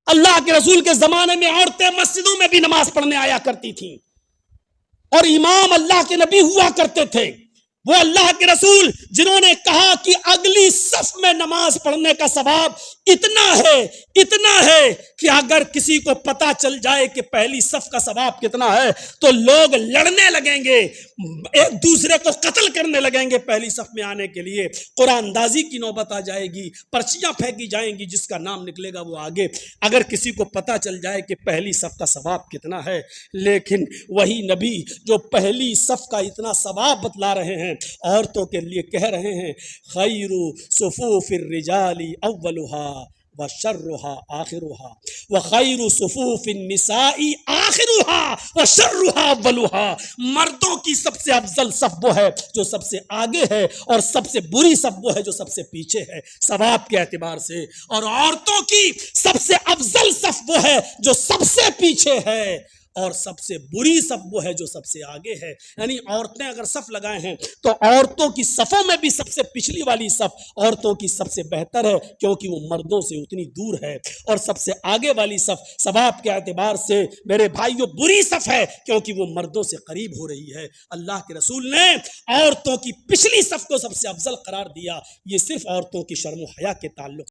اللہ کے رسول کے زمانے میں عورتیں مسجدوں میں بھی نماز پڑھنے آیا کرتی تھیں، اور امام اللہ کے نبی ہوا کرتے تھے، وہ اللہ کے رسول جنہوں نے کہا کہ اگلی صف میں نماز پڑھنے کا ثواب اتنا ہے کہ اگر کسی کو پتا چل جائے کہ پہلی صف کا ثواب کتنا ہے تو لوگ لڑنے لگیں گے، ایک دوسرے کو قتل کرنے لگیں گے پہلی صف میں آنے کے لیے، قرآن اندازی کی نوبت آ جائے گی، پرچیاں پھینکی جائیں گی، جس کا نام نکلے گا وہ آگے۔ اگر کسی کو پتا چل جائے کہ پہلی صف کا ثواب کتنا ہے، لیکن وہی نبی جو پہلی صف کا اتنا ثواب بتلا رہے ہیں، عورتوں کے لیے کہہ رہے ہیں خیر صفوف الرجال اولها وشرها آخرها وخیر صفوف النساء آخرها وشرها اولها، مردوں کی سب سے افضل صف وہ ہے جو سب سے آگے ہے، اور سب سے بری صف وہ ہے جو سب سے پیچھے ہے ثواب کے اعتبار سے، اور عورتوں کی سب سے افضل صف وہ ہے جو سب سے پیچھے ہے، اور سب سے بری صف وہ ہے جو سب سے آگے ہے۔ یعنی عورتیں اگر صف لگائے ہیں تو عورتوں کی صفوں میں بھی سب سے پچھلی والی صف عورتوں کی سب سے بہتر ہے، کیونکہ وہ مردوں سے اتنی دور ہے، اور سب سے آگے والی صف ثواب کے اعتبار سے میرے بھائیو بری صف ہے، کیونکہ وہ مردوں سے قریب ہو رہی ہے۔ اللہ کے رسول نے عورتوں کی پچھلی صف کو سب سے افضل قرار دیا، یہ صرف عورتوں کی شرم و حیا کے تعلق